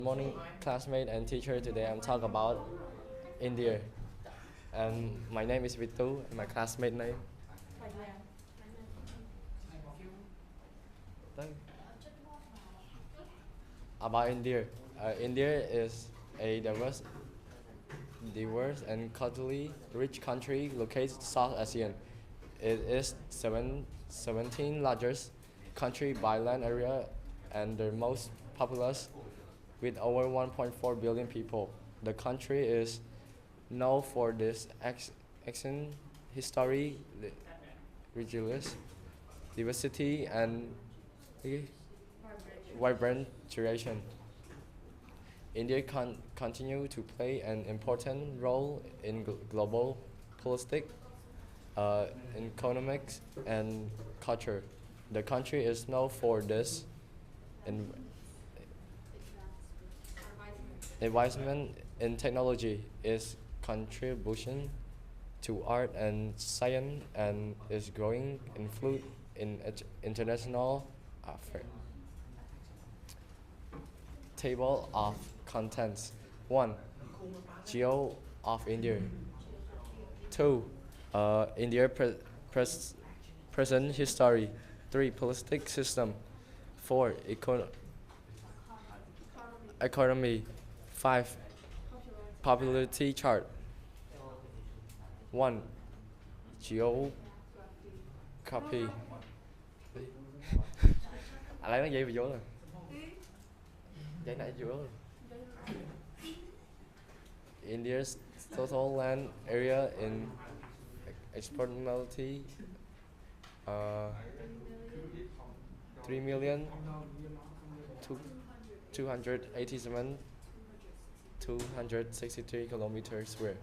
Good morning, classmate and teacher. Today I'm talking about India. And my name is Vitu, and my classmate name. About India. India is a diverse and culturally rich country located in South Asia. It is 17th largest country by land area and the most populous with over 1.4 billion people. The country is known for this excellent history, religious diversity, and vibrant tradition. India continue to play an important role in global politics, economics, and culture. The country is known for this in investment in technology, its contribution to art and science, and its growing influence in international affairs. Table of contents. 1. Geo of India. 2. India present history. 3. Political system. 4. Economy. 5. Popularity chart. 1. Geography. Lấy cái gì mà vô rồi? Giấy này vô rồi. India's total land area in approximately 3,287,263 kilometers square.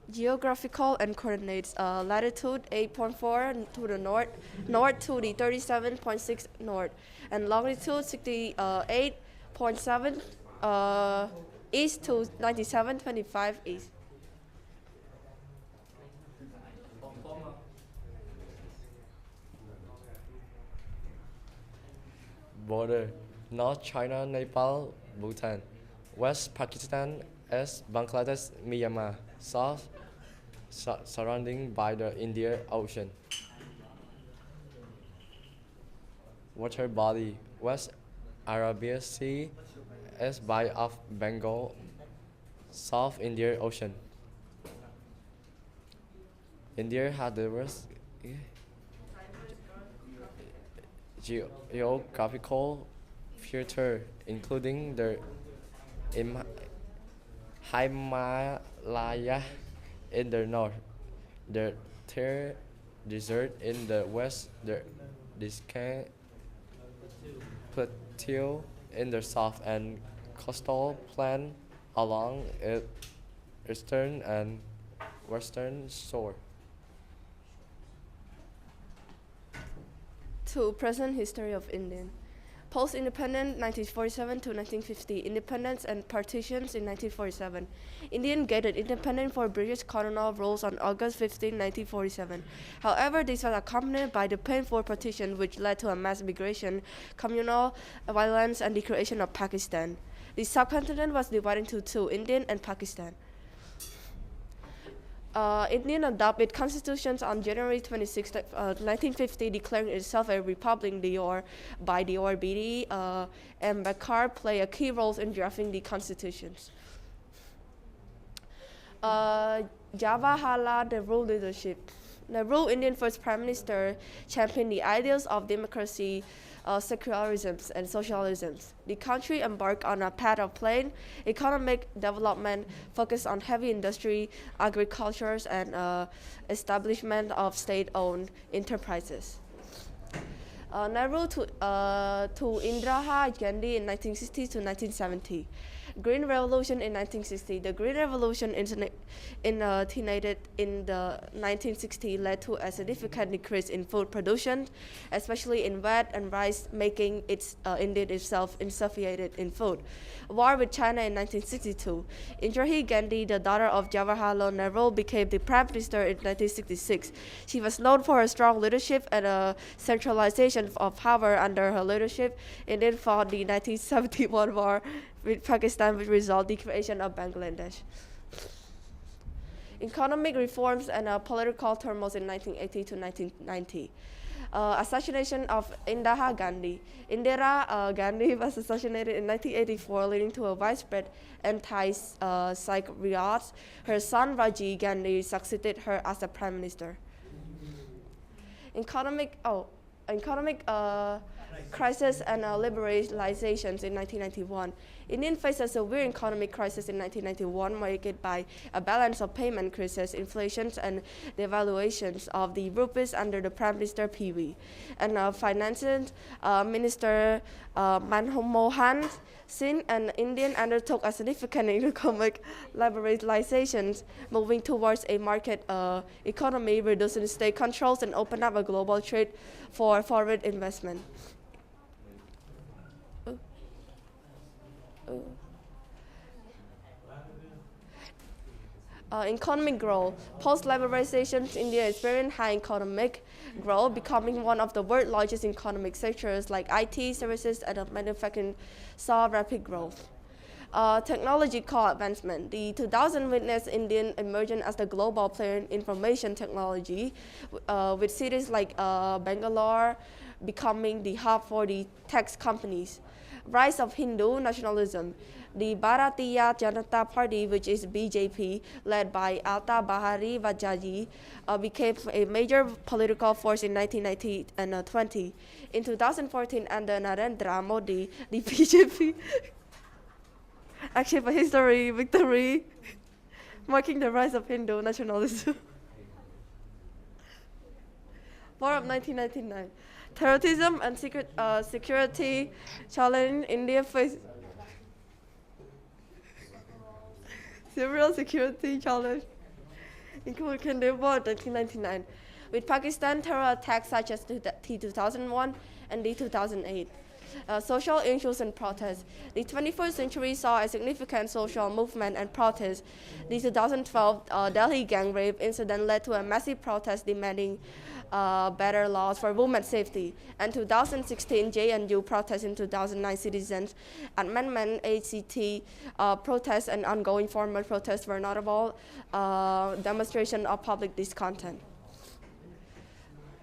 Geographical and coordinates: latitude 8.4 to the north to the 37.6 north, and longitude 68.7 east to 97.25 east. Border: North China, Nepal, Bhutan; West Pakistan, East Bangladesh, Myanmar; South surrounding by the Indian Ocean. Water body: West Arabia Sea, East Bay of Bengal, South Indian Ocean. India has diverse geographical features, including the Himalaya in the north, the Thar Desert in the west, the Deccan Plateau in the south, and coastal plain along its eastern and western shore. 2. Present history of India. Post-independence 1947 to 1950, independence and partitions in 1947. Indian gained independence for British colonial rules on August 15, 1947. However, this was accompanied by the painful partition, which led to a mass migration, communal violence, and the creation of Pakistan. The subcontinent was divided into two, Indian and Pakistan. India adopted its constitutions on January 26, 1950, declaring itself a republic. By the BD, and Bakar play a key role in drafting the constitutions. Jawaharlal Nehru leadership. Nehru, Indian first prime minister, championed the ideals of democracy, secularism, and socialism. The country embarked on a path of plain economic development focused on heavy industry, agriculture, and establishment of state-owned enterprises. Nehru to Indira Gandhi in 1960 to 1970. Green Revolution in 1960. The Green Revolution initiated in the 1960s led to a significant decrease in food production, especially in wheat and rice, making India itself insufficient in food. War with China in 1962. Indira Gandhi, the daughter of Jawaharlal Nehru, became the Prime Minister in 1966. She was known for her strong leadership and a centralization of power under her leadership. India fought the 1971 war with Pakistan, which resulted in the creation of Bangladesh. Economic reforms and political turmoil in 1980 to 1990. Assassination of Indira Gandhi. Indira Gandhi was assassinated in 1984, leading to a widespread anti-Sikh riots. Her son Rajiv Gandhi succeeded her as the prime minister. Economic crisis and liberalizations in 1991. India faced a severe economic crisis in 1991, marked by a balance of payment crisis, inflation, and devaluations of the rupees under the Prime Minister PV. And Finance Minister Manmohan Singh and India undertook a significant economic liberalizations, moving towards a market economy, reducing state controls, and open up a global trade for foreign investment. Economic growth. Post-liberalization, India experienced high economic growth, becoming one of the world's largest economic sectors like IT, services, and manufacturing saw rapid growth. Technological advancement. The 2000 witnessed India emerging as the global player in information technology, with cities like Bangalore becoming the hub for the tech companies. Rise of Hindu nationalism. The Bharatiya Janata Party, which is BJP, led by Atal Bihari Vajpayee, became a major political force in 1990 and 20. In 2014, under Narendra Modi, the BJP achieved a historic victory, marking the rise of Hindu nationalism. War of 1999. Terrorism and security challenge. India faced several security challenges, including the war in 1999, with Pakistan terror attacks such as the 2001 and the 2008. Social issues and protests. The 21st century saw a significant social movement and protests. The 2012 Delhi gang rape incident led to a massive protest demanding better laws for women's safety. And 2016 JNU protests in 2009 citizens amendment ACT protests and ongoing formal protests were notable demonstration of public discontent.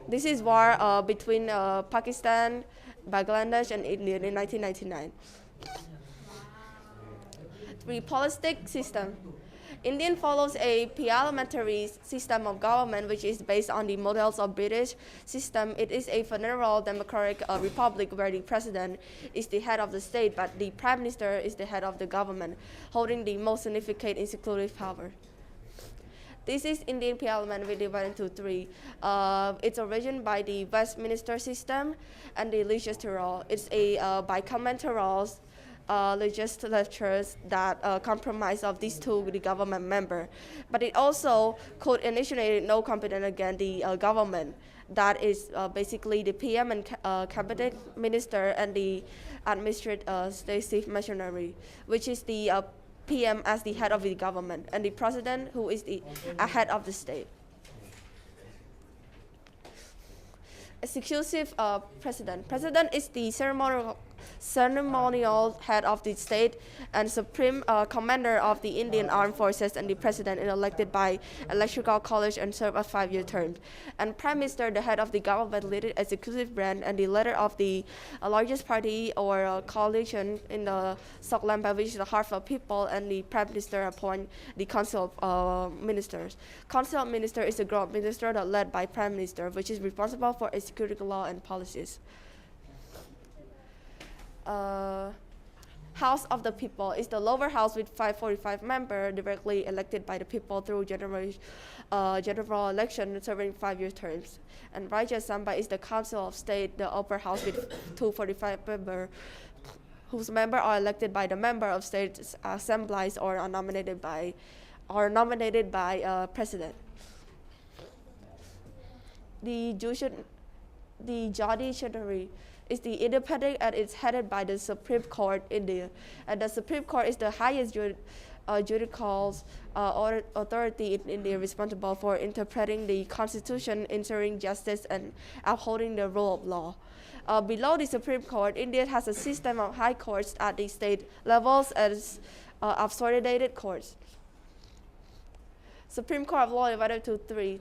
This is war between Pakistan, Bangladesh, and India in 1999. Politic system. India follows a parliamentary system of government which is based on the models of British system. It is a federal democratic republic where the president is the head of the state, but the prime minister is the head of the government, holding the most significant executive power. This is Indian Parliament, we divide into three. It's originated by the Westminster system and the legislature. It's a bicameral legislatures that compromise of these two, the government member. But it also could initiate no competent against the government. That is basically the PM and cabinet minister and the administrative state machinery, which is the PM as the head of the government, and the president who is the head of the state. Executive president. President is the ceremonial head of the state and supreme commander of the Indian Armed Forces, and the president is elected by electoral college and serve a 5-year term. And prime minister, the head of the government, leader executive branch, and the leader of the largest party or coalition in the Scotland, by which is the heart of people, and the prime minister appoint the council of ministers. Council of minister is a group of minister that led by prime minister, which is responsible for executing law and policies. House of the People is the lower house with 545 members directly elected by the people through general election serving 5-year terms. And Rajya Sabha is the Council of State, the upper house with 245 members whose members are elected by the member of state assemblies or are nominated by president. The judiciary is the independent and it's headed by the Supreme Court India. And the Supreme Court is the highest judicial authority in India, responsible for interpreting the constitution, ensuring justice, and upholding the rule of law. Below the Supreme Court, India has a system of high courts at the state levels as consolidated courts. Supreme Court of Law divided to three.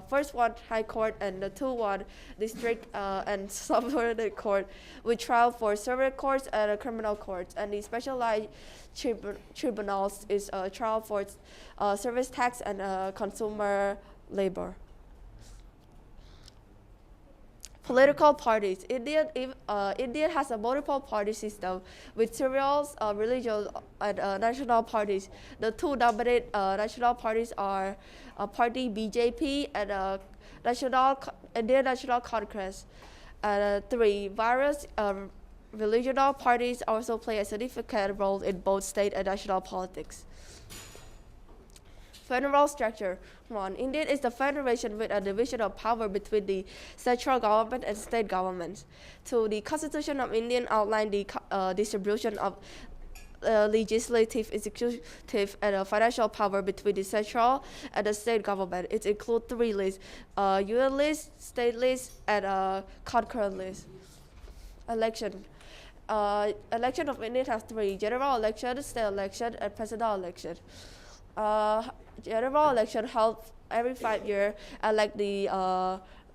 First one, High Court, and the one, District and Subordinate Court, with trial for civil courts and criminal courts. And the specialized tribunals is trial for service tax and consumer labor. Political parties. India has a multiple party system with several religious and national parties. The two dominant national parties are party BJP and Indian National Congress. Three, various regional parties also play a significant role in both state and national politics. Federal structure. 1. India is the federation with a division of power between the central government and state governments. 2. The Constitution of India outlines the distribution of legislative, executive, and financial power between the central and the state government. It includes 3 lists: union list, state list, and concurrent list. Election. Election of India has 3: general election, state election, and presidential election. General election held every 5 years, elect the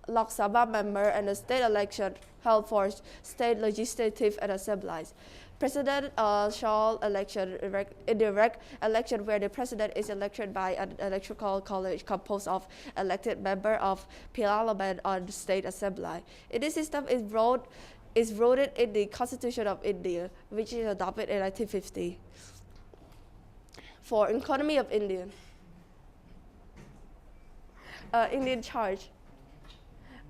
Lok Sabha member, and the state election held for state legislative and assemblies. President shall election indirect election, where the president is elected by an electoral college composed of elected member of parliament on the state assembly. This system is rooted in the Constitution of India, which is adopted in 1950. For economy of India. Indian charge.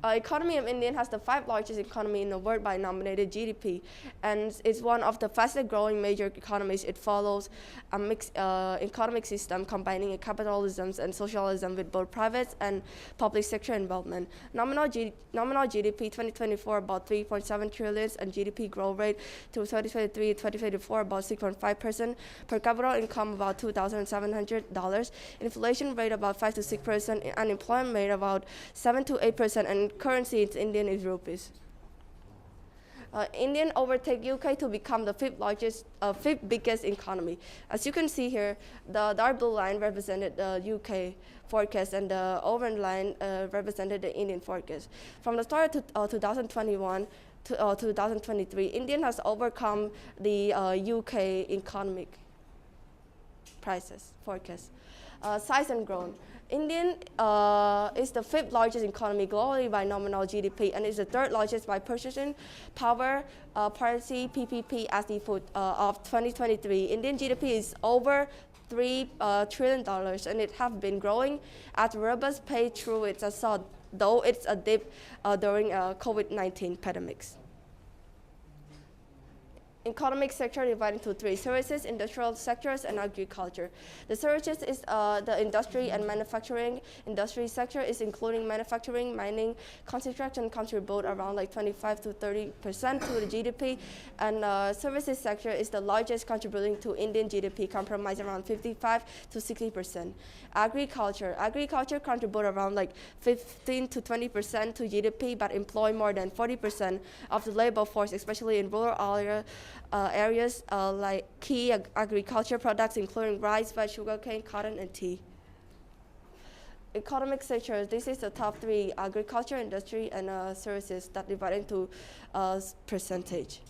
Economy of India has the 5th largest economy in the world by nominated GDP, and is one of the fastest growing major economies. It follows a mixed economic system combining capitalism and socialism with both private and public sector involvement. Nominal GDP 2024 about 3.7 trillion, and GDP growth rate to 2023 2024 about 6.5%. Per capita income about $2,700. Inflation rate about 5 to 6%. Unemployment rate about 7 to 8%, and currency in Indian is rupees. Indian overtake UK to become the 5th biggest economy. As you can see here, the dark blue line represented the UK forecast, and the orange line represented the Indian forecast. From the start of 2021 to 2023, India has overcome the UK economic prices forecast. Size and growth. Indian is the 5th largest economy globally by nominal GDP, and is the 3rd largest by purchasing power parity PPP as the foot of 2023. Indian GDP is over $3 trillion, and it has been growing at a robust pace through its assault, though it's a dip during COVID-19 pandemics. Economic sector divided into 3: services, industrial sectors, and agriculture. The services is the industry and manufacturing. Industry sector is including manufacturing, mining, construction contribute around like 25 to 30% to the GDP, and services sector is the largest contributing to Indian GDP, comprise around 55 to 60%. Agriculture contribute around like 15 to 20% to GDP, but employ more than 40% of the labor force, especially in rural areas like key agriculture products, including rice, veg, sugarcane, cotton, and tea. Economic sectors, this is the top 3: agriculture, industry, and services, that divide into percentage.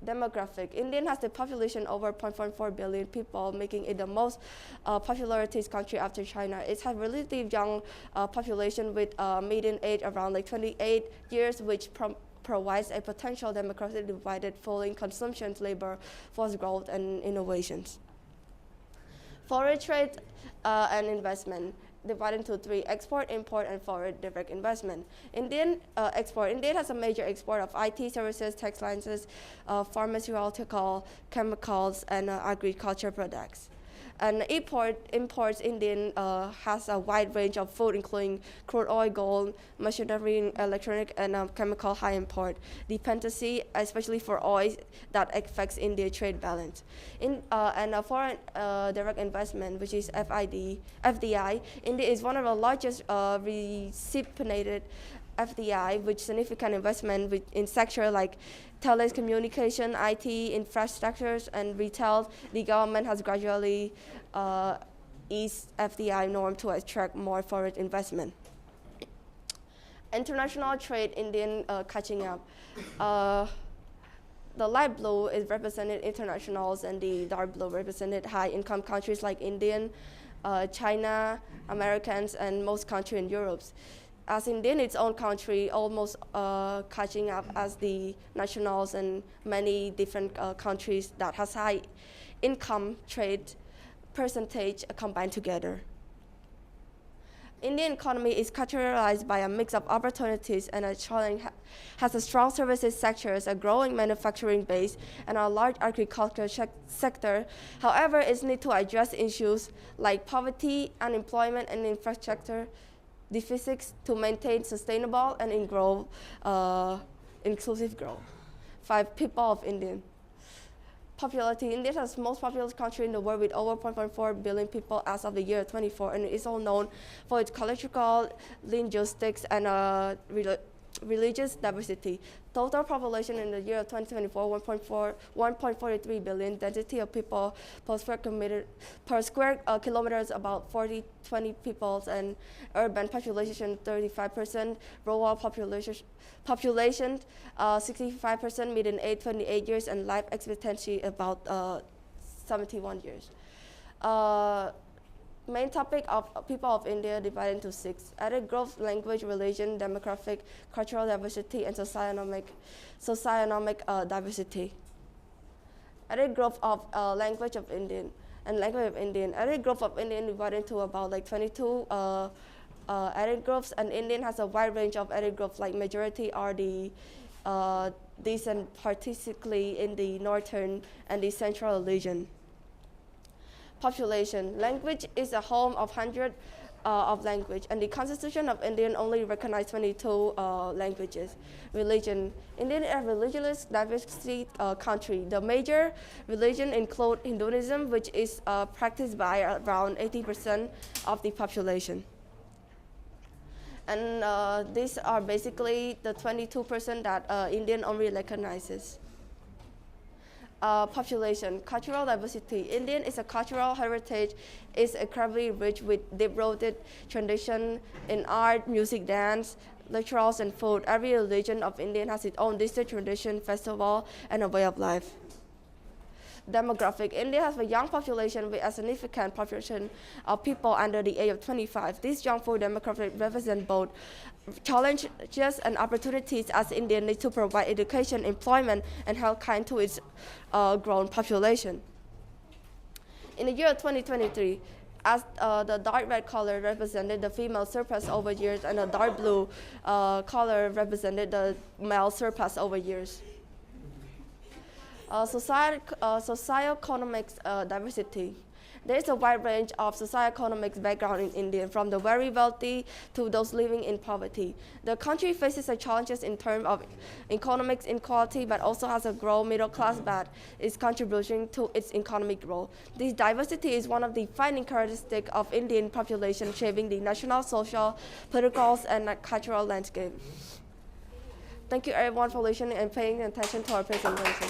Demographic. India has the population over 0.4 billion people, making it the most populous country after China. It has relatively young population with median age around like 28 years, which provides a potential demographic divided following consumption, labor, force growth, and innovations. Foreign trade and investment. divided into three: export, import, and foreign direct investment. Indian export. India has a major export of IT services, textiles, pharmaceutical, chemicals, and agriculture products. And imports, Indian has a wide range of food, including crude oil, gold, machinery, electronic, and chemical high import. Dependency, especially for oil, that affects India's trade balance. Foreign direct investment, which is FDI, India is one of the largest recipiented FDI, with significant investment in sectors like telecommunication, IT, infrastructures, and retail. The government has gradually eased FDI norm to attract more foreign investment. International trade, Indian catching up. The light blue is represented internationals, and the dark blue represented high-income countries like India, China, Americans, and most countries in Europe. As India, its own country, almost catching up as the nationals and many different countries that has high income trade percentage combined together. Indian economy is characterized by a mix of opportunities and has a strong services sector, a growing manufacturing base, and a large agriculture sector. However, it needs to address issues like poverty, unemployment, and infrastructure deficits to maintain sustainable and inclusive growth. 5. People of India. Popularity. India is the most populous country in the world with over 1.4 billion people as of the year 24, and it is all known for its cultural, linguistics, and religious diversity. Total population in the year 2024, 1.43 billion. Density of people per square kilometers about 20 people, and urban population 35%, rural population 65%, median age 28 years, and life expectancy about 71 years. Main topic of people of India divided into 6: ethnic growth, language, religion, demographic, cultural diversity, and socioeconomic diversity. Ethnic growth of language of Indian and language of Indian. Ethnic growth of Indian divided into about 22 ethnic groups, and Indian has a wide range of ethnic groups. Like majority are the decent, particularly in the northern and the central region. Population. Language is a home of hundreds of language, and the Constitution of India only recognizes 22 languages. Religion. India is a religious diversity country. The major religion include Hinduism, which is practiced by around 80% of the population. And these are basically the 22% that Indian only recognizes. Population, cultural diversity. Indian is a cultural heritage, is incredibly rich with deep-rooted tradition in art, music, dance, literature, and food. Every religion of India has its own distinct tradition, festival, and a way of life. Demographic. India has a young population with a significant population of people under the age of 25. This young full demographic represents both challenges and opportunities, as India needs to provide education, employment, and health care to its growing population. In the year 2023, as the dark red color represented the female surplus over years, and the dark blue color represented the male surplus over years. Socioeconomic diversity. There is a wide range of socioeconomic background in India, from the very wealthy to those living in poverty. The country faces challenges in terms of economic inequality, but also has a growing middle class that is contributing to its economic growth. This diversity is one of the defining characteristics of Indian population, shaping the national, social, political, and cultural landscape. Thank you everyone for listening and paying attention to our presentation.